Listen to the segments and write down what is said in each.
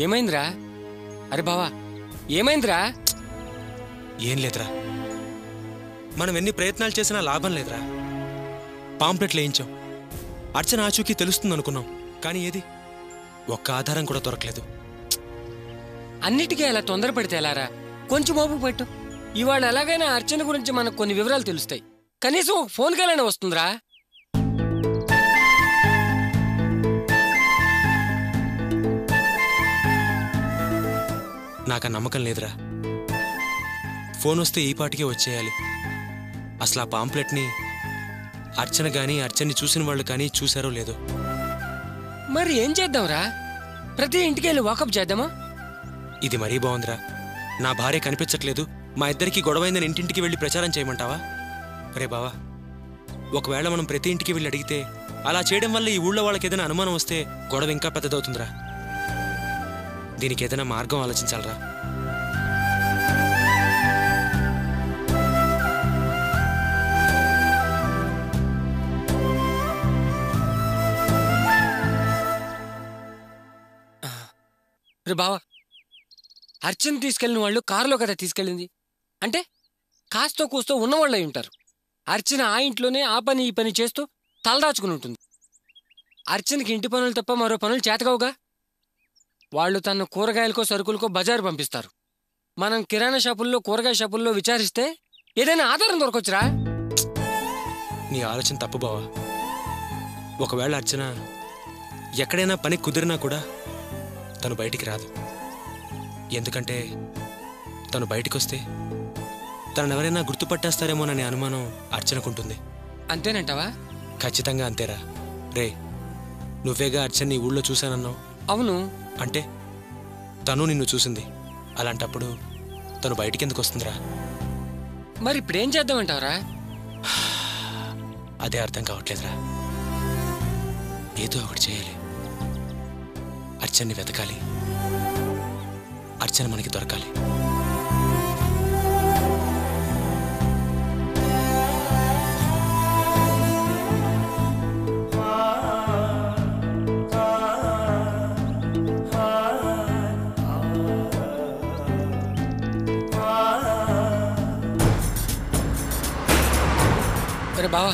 ఏమైందిరా? అరే బావా, ఏమైందిరా? ఏం లేదురా, మనం ఎన్ని ప్రయత్నాలు చేసినా లాభం లేదురా. పాంప్లెట్లు వేయించాం, అర్చన ఆచూకీ తెలుస్తుంది అనుకున్నాం, కానీ ఏది ఒక్క ఆధారం కూడా దొరకలేదు. అన్నిటికీ అలా తొందరపడితే ఎలారా? కొంచెం ఓపిక పెట్టు. ఇవాళ ఎలాగైనా అర్చన గురించి మనకు కొన్ని వివరాలు తెలుస్తాయి. కనీసం ఫోన్ కాలైనా వస్తుందిరా. నాకు ఆ నమ్మకం లేదురా. ఫోన్ వస్తే ఈ పాటికే వచ్చేయాలి. అసలు ఆ పాంప్లెట్ని అర్చన కానీ అర్చన్ని చూసిన వాళ్ళు కానీ చూసారో లేదో. మరి ఏం చేద్దాంరా? ప్రతి ఇంటికి వెళ్ళి వాకప్ చేద్దామా? ఇది మరీ బాగుందిరా. నా భార్య కనిపించట్లేదు, మా ఇద్దరికి గొడవైందని ఇంటింటికి వెళ్ళి ప్రచారం చేయమంటావా? రే బావా, ఒకవేళ మనం ప్రతి ఇంటికి వెళ్ళి అడిగితే అలా చేయడం వల్ల ఈ ఊళ్ళో వాళ్ళకి ఏదైనా అనుమానం వస్తే గొడవ ఇంకా పెద్దదవుతుందిరా. దీనికి ఏదైనా మార్గం ఆలోచించాలరా. రే బావా, అర్చన తీసుకెళ్ళిన వాళ్ళు కారులో కదా తీసుకెళ్ళింది. అంటే కాస్తో కూస్తో ఉన్నవాళ్ళు అయి ఉంటారు. అర్చన ఆ ఇంట్లోనే ఆ పని ఈ పని చేస్తూ తలదాచుకుని ఉంటుంది. అర్చనకి ఇంటి పనులు తప్ప మరో పనులు చేతకావుగా. వాళ్ళు తన కూరగాయలకో సరుకులకో బజారు పంపిస్తారు. మనం కిరాణా షాపుల్లో కూరగాయ షాపుల్లో విచారిస్తే ఏదైనా ఆధారం దొరకొచ్చురా. నీ ఆలోచన తప్పు బావా. ఒకవేళ అర్చన ఎక్కడైనా పని కుదిరినా కూడా తను బయటికి రాదు. ఎందుకంటే తను బయటికి వస్తే తనను ఎవరైనా గుర్తుపట్టేస్తారేమోననే అనుమానం అర్చనకుంటుంది. అంతేనంటావా? ఖచ్చితంగా అంతేరా. రే, నువ్వేగా అర్చన ఈ ఊళ్ళో చూశానన్నావు. అవును. అంటే తను నిన్ను చూసింది. అలాంటప్పుడు తను బయటికి ఎందుకు వస్తుందిరా? మరి ఇప్పుడేం చేద్దామంటావరా? అదే అర్థం కావట్లేదురా. ఏదో ఒకటి చేయాలి. అర్చన్ని వెతకాలి. అర్చన మనకి దొరకాలి. అరే బావా,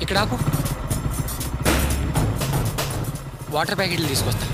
ఇక్కడ ఆపు. వాటర్ ప్యాకెట్లు తీసుకొస్తా.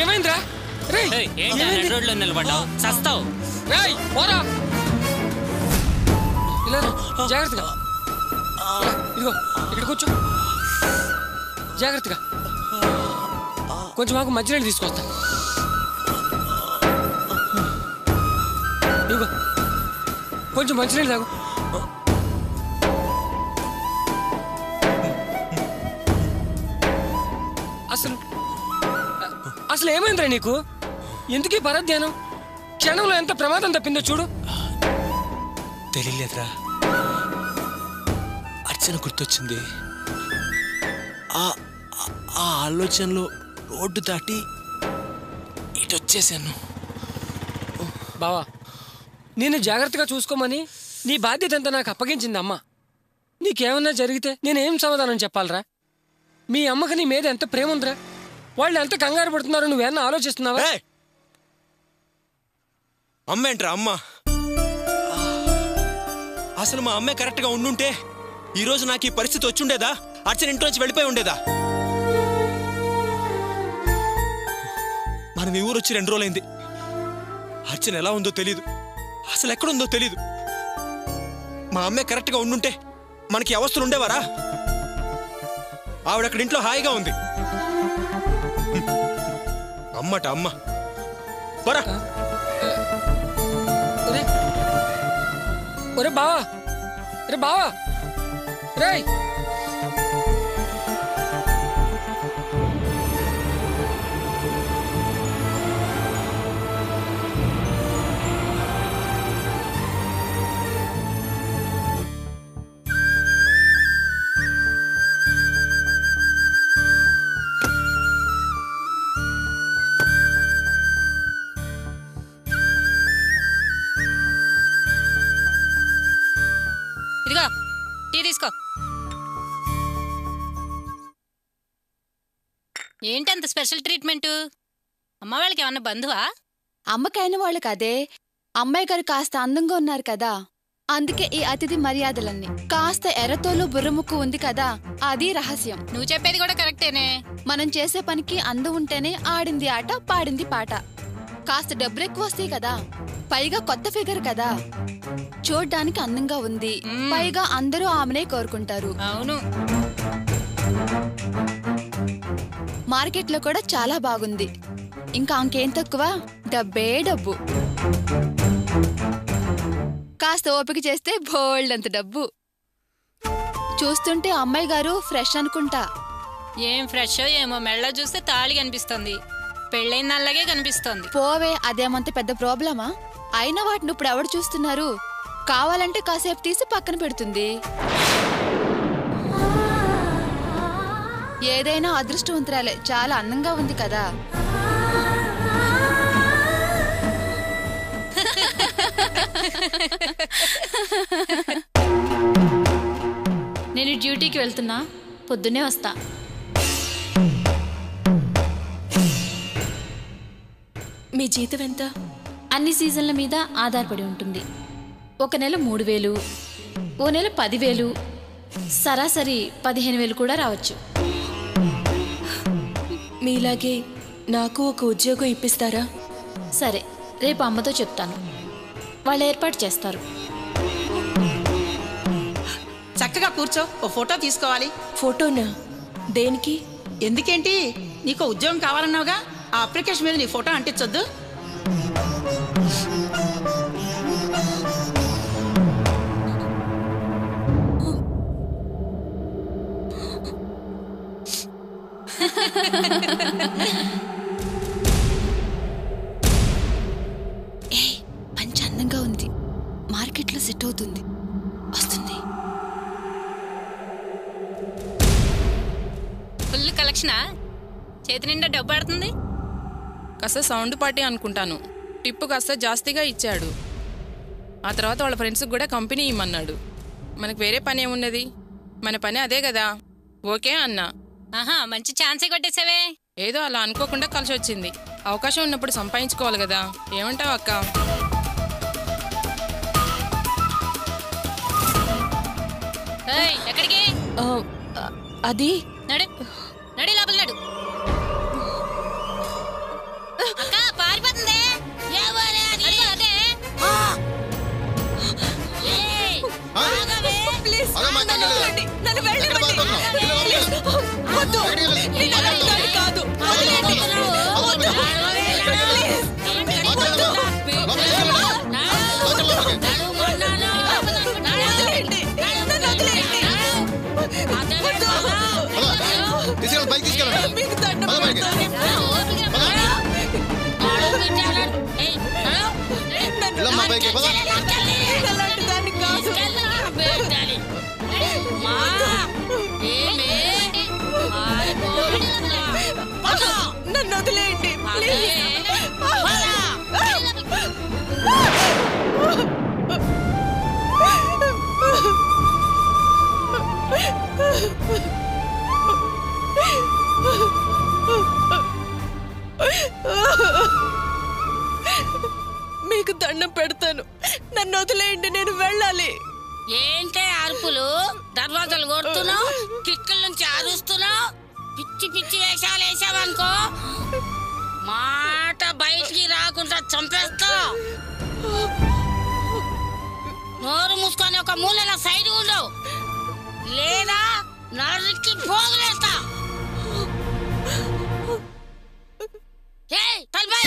ఏమైందిరా? రోడ్లో నిలబడ్డావు, చస్తావు. జాగ్రత్తగా. ఇదిగో ఇక్కడ కూర్చో. జాగ్రత్తగా. కొంచెం మాకు మంచినీళ్ళు తీసుకొస్తా. ఇదిగో కొంచెం మంచినీళ్ళు తాగు. అసలు ఏమైందిరా నీకు? ఎందుకీ పరధ్యానం? క్షణంలో ఎంత ప్రమాదం తప్పిందో చూడు. తెలియలేదురా. అర్చన గుర్తొచ్చింది. ఆ ఆలోచనలో రోడ్డు దాటి ఇటు వచ్చేసాను. బావా, నేను జాగ్రత్తగా చూసుకోమని నీ బాధ్యత అంతా నాకు అప్పగించింది అమ్మ. నీకేమన్నా జరిగితే నేనేం సమాధానం చెప్పాలరా? మీ అమ్మకి నీ మీద ఎంత ప్రేమ ఉందిరా? వాళ్ళు ఎంత కంగారు పడుతున్నారో నువ్వేమన్నా ఆలోచిస్తున్నావా? అమ్మ ఏంట్రా అమ్మ? అసలు మా అమ్మే కరెక్ట్గా ఉండుంటే ఈరోజు నాకు ఈ పరిస్థితి వచ్చుండేదా? అర్చన ఇంటి నుంచి వెళ్ళిపోయి ఉండేదా? మనం ఈ ఊరు వచ్చి 2 రోజులైంది. అర్చన ఎలా ఉందో తెలీదు, అసలు ఎక్కడుందో తెలీదు. మా అమ్మే కరెక్ట్గా ఉండుంటే మనకి అవస్థలు ఉండేవారా? ఆవిడ అక్కడ ఇంట్లో హాయిగా ఉంది. అమ్మట అమ్మ పరా. ఒరే బావా, రే బావా, రేయ్ ఇదిగో టీ తీసుకో. ఏంటంత స్పెషల్ ట్రీట్మెంట్? అమ్మ వాళ్ళకి ఏమన్నా బంధువా? అమ్మకైన వాళ్ళకి అదే. అమ్మాయి గారు కాస్త అందంగా ఉన్నారు కదా, అందుకే ఈ అతిథి మర్యాదలన్నీ. కాస్త ఎర్రతోలు బుర్రముక్కు ఉంది కదా, అది రహస్యం. నువ్వు చెప్పేది కూడా కరెక్టేనే. మనం చేసే పనికి అందం ఉంటేనే ఆడింది ఆట, పాడింది పాట. కాస్త డబ్బులు ఎక్కువ వస్తాయి కదా, పైగా కొత్త ఫిగర్ కదా, చూడ్డానికి అందంగా ఉంది, పైగా అందరూ ఆమెనే కోరుకుంటారు. అవును, మార్కెట్లో కూడా చాలా బాగుంది. ఇంకా ఇంకేం తక్కువ, డబ్బే డబ్బు. కాస్త ఓపిక చేస్తే బోల్డ్ అంత డబ్బు. చూస్తుంటే అమ్మాయి గారు ఫ్రెష్ అనుకుంటా. ఏం ఫ్రెష్ ఏమో, మెళ్ళ చూస్తే తాళి కనిపిస్తుంది, పెళ్ళైన అలాగే కనిపిస్తుంది. పోవే, అదేమంత పెద్ద ప్రాబ్లమా? అయినా వాటిని ఇప్పుడు ఎవరు చూస్తున్నారు? కావాలంటే కాసేపు తీసి పక్కన పెడుతుంది. ఏదైనా అదృష్టవంతురాలే, చాలా అందంగా ఉంది కదా. నేను డ్యూటీకి వెళ్తున్నా, పొద్దున్నే వస్తా. మీ జీతం ఎంత? అన్ని సీజన్ల మీద ఆధారపడి ఉంటుంది. ఒక నెల 3000, ఓ నెల 10,000, సరాసరి 15,000 కూడా రావచ్చు. మీలాగే నాకు ఒక ఉద్యోగం ఇప్పిస్తారా? సరే, రేపు అమ్మతో చెప్తాను, వాళ్ళు ఏర్పాటు చేస్తారు. చక్కగా కూర్చో, ఓ ఫోటో తీసుకోవాలి. ఫోటోనా? దేనికి? ఎందుకేంటి, నీకు ఉద్యోగం కావాలన్నావుగా, ఆ అప్లికేషన్ మీద నీ ఫోటో అంటించొద్దు. మంచి అందంగా ఉంది, మార్కెట్లో సెట్ అవుతుంది. వస్తుంది. ఫుల్ కలెక్షనా? చేతి నిండా డబ్బు ఆడుతుంది. కాస్త సౌండ్ పార్టీ అనుకుంటాను. టిప్పు కాస్త జాస్తిగా ఇచ్చాడు. ఆ తర్వాత వాళ్ళ ఫ్రెండ్స్కి కూడా కంపెనీ ఇమ్మన్నాడు. మనకు వేరే పని ఏమున్నది? మన పని అదే కదా. ఓకే అన్నా. ఆహా, మంచి ఛాన్సే కొట్టేసావే. ఏదో అలా అనుకోకుండా కలిసి వచ్చింది. అవకాశం ఉన్నప్పుడు సంపాదించుకోవాలి కదా. ఏమంటావు అక్క? ఎక్కడికి? అది నడు నడి, లోపల నడు. అక్క పారిపోతుంది. నన్ను వదిలేయండి. మీకు దండం పెడతాను, నన్ను వదిలేయండి, నేను వెళ్ళాలి. ఏంటే అరుపులు? దర్వాజాలు కొడుతున్నావు, కిటికల నుంచి అరుస్తున్నావు, పిచ్చి పిచ్చి వేషాలు వేసావనుకో మాట బయటికి రాకుండా చంపేస్తా. నోరు మూసుకొని ఒక మూలలో సైడ్ ఉండవు, లేదా నరికి పోగులేస్తా. ఏయ్ తలపై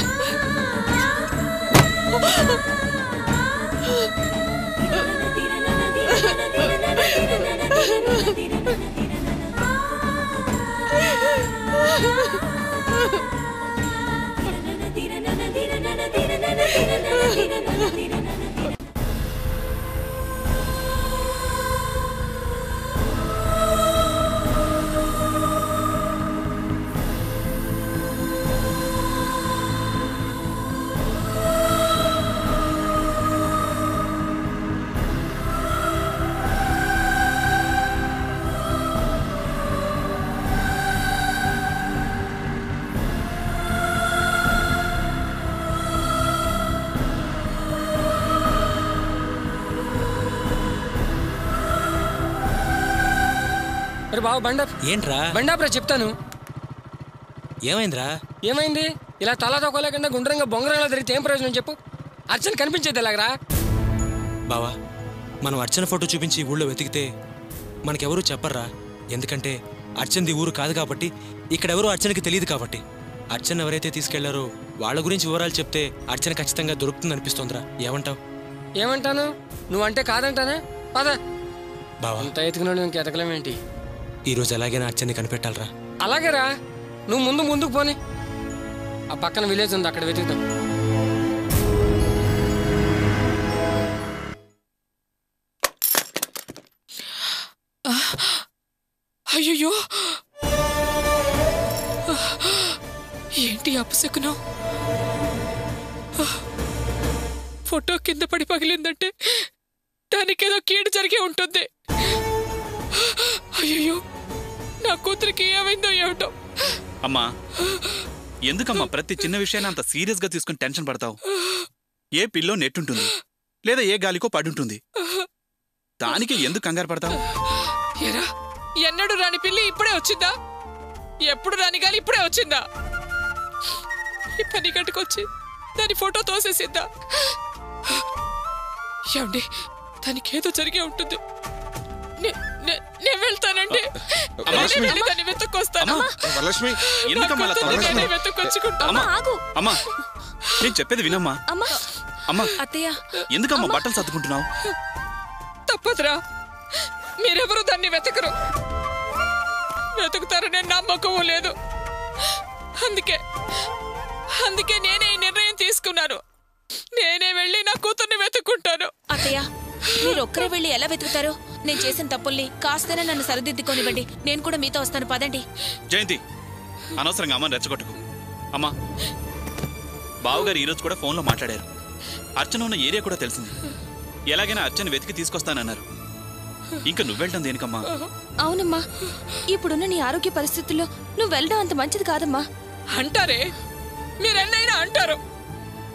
బావ బండాప్ ఏంట్రా? బండాప్రా చెప్తాను. ఏమైందిరా? ఏమైంది? ఇలా తలా తొక్కలేకుండా గుండ్రంగా బొంగరంలో తిరిగితే ఏం ప్రయోజనం చెప్పు? అర్చన కనిపించేది ఎలాగరా? బావా, మనం అర్చన ఫోటో చూపించి ఊళ్ళో వెతికితే మనకెవరూ చెప్పర్రా. ఎందుకంటే అర్చనది ఊరు కాదు కాబట్టి, ఇక్కడెవరూ అర్చనకి తెలియదు కాబట్టి. అర్చన ఎవరైతే తీసుకెళ్లారో వాళ్ళ గురించి వివరాలు చెప్తే అర్చన ఖచ్చితంగా దొరుకుతుంది అనిపిస్తోందిరా. ఏమంటావు? ఏమంటాను? నువ్వంటే కాదంటానా? పద. బావా, అంత ఎతికినాడు ఇంకెతకలేమేంటి? ఈరోజు ఎలాగైనా అర్చనని కనిపెట్టాలరా. అలాగేరా, నువ్వు ముందుకు పోని. ఆ పక్కన విలేజ్ ఉంది, అక్కడ వెతుకుతాం. అయ్యో, ఏంటి అపశకునం? ఫోటో కింద పడి పగిలిందంటే దానికేదో కీడు జరిగే ఉంటుంది. అయ్యో, నా కూతురికి ఏమైందో ఏమిటో. అమ్మా, ఎందుకమ్మా ప్రతి చిన్న విషయాన్ని అంత సీరియస్ గా తీసుకుని టెన్షన్ పడతావు? ఏ పిల్లో నెట్టుంటుంది, లేదా ఏ గాలికో పడుంటుంది. దానికి ఎందుకు కంగారు పడతావు? ఎరా, ఎన్నడూ రాని పిల్లి ఇప్పుడే వచ్చిందా? ఎప్పుడు రాని గాలి ఇప్పుడే వచ్చిందా? ఈ పని గట్టుకొచ్చి దాని ఫోటో తోసేసిద్దా? ఏమండి, దానికేదో జరిగే ఉంటుంది. నేను వెళ్తానండి. దాన్ని వెతుక్కొస్తాను. అమ్మా, నేను చెప్పేది వినమ్మా. అమ్మా, అత్తయ్య, ఎందుకమ్మా బట్టలు సర్దుకుంటున్నావు? తప్పదురా, మీరెవరు దాన్ని వెతకరు. వెతుకుతారనే నమ్మకం లేదు. అందుకే నేనే ఈ నిర్ణయం తీసుకున్నాను. నేనే వెళ్ళి నా కూతుర్ని వెతుక్కుంటాను. అత్తయ్య, మీరు ఒక్కరే వెళ్ళి ఎలా వెతుకుతారు? నేను చేసిన తప్పుల్ని కాస్తనే నన్ను సరిదిద్దుకోనివ్వండి. నేను కూడా మీతో వస్తాను, పదండి. జయంతి, అనవసరంగా అమ్మని రెచ్చగొట్టుకు. అమ్మా, బావగారు ఈరోజు కూడా ఫోన్లో మాట్లాడారు. అర్చన ఉన్న ఏరియా కూడా తెలిసింది. ఎలాగైనా అర్చన వెతికి తీసుకొస్తానన్నారు. ఇంకా నువ్వెళ్ళడం దేనికమ్మా? అవునమ్మా, ఇప్పుడున్న నీ ఆరోగ్య పరిస్థితుల్లో నువ్వు వెళ్ళడం అంత మంచిది కాదమ్మా. అంటారే, మీరెన్నైనా అంటారు.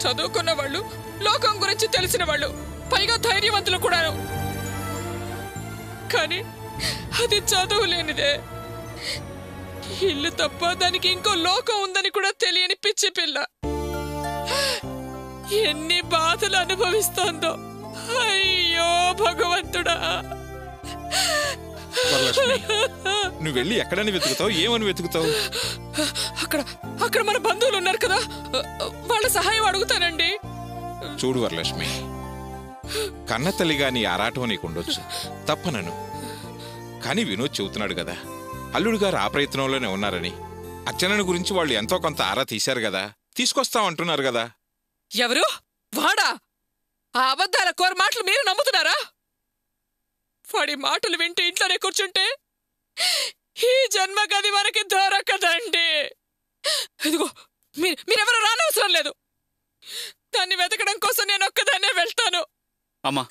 చదువుకున్న వాళ్ళు, లోకం గురించి తెలిసిన వాళ్ళు, పైగా ధైర్యవంతులు కూడాను. కానీ అది చదువు లేనిదే. ఇల్లు తప్ప దానికి ఇంకో లోకం ఉందని కూడా తెలియని పిచ్చి పిల్ల ఎన్ని బాధలు అనుభవిస్తోందో. అయ్యో భగవంతుడా! నువ్వు వెళ్ళి ఎక్కడని వెతుకుతావు? ఏమని వెతుకుతావు? అక్కడ మన బంధువులు ఉన్నారు కదా, వాళ్ళ సహాయం అడుగుతానండి. చూడు వరలక్ష్మి, కన్నతల్లిగా నీ ఆరాటం నీకుండొచ్చు, తప్పనను. కానీ వినోద్ చెబుతున్నాడు కదా, అల్లుడు గారు ఆ ప్రయత్నంలోనే ఉన్నారని. అర్చనను గురించి వాళ్ళు ఎంతో కొంత ఆరా తీశారు కదా, తీసుకొస్తామంటున్నారు కదా. ఎవరు? వాడా? ఆ అబద్ధాల కోర మాటలు మీరు నమ్ముతున్నారా? వాడి మాటలు వింటూ ఇంట్లోనే కూర్చుంటే ఈ జన్మగది మనకి దొరకదండి. ఇదిగో, మీరెవరూ రానవసరం లేదు. దాన్ని వెతకడం కోసం నేను ఒక్కదాన్నే వెళ్తాను. అమ్మా,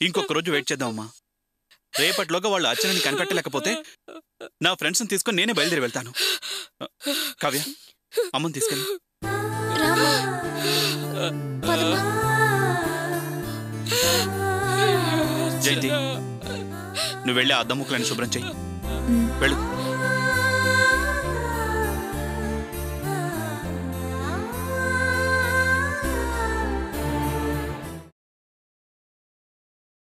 ఇంకొక రోజు వెయిట్ చేద్దామమ్మా. రేపటిలోగా వాళ్ళు అర్చనని కనిపెట్టలేకపోతే నా ఫ్రెండ్స్ని తీసుకొని నేనే బయలుదేరి వెళ్తాను. కావ్య, అమ్మని తీసుకెళ్ళి. జయంతి, నువ్వు వెళ్ళి ఆ అద్దముక్కలని శుభ్రం చెయ్యి. వెళ్ళు.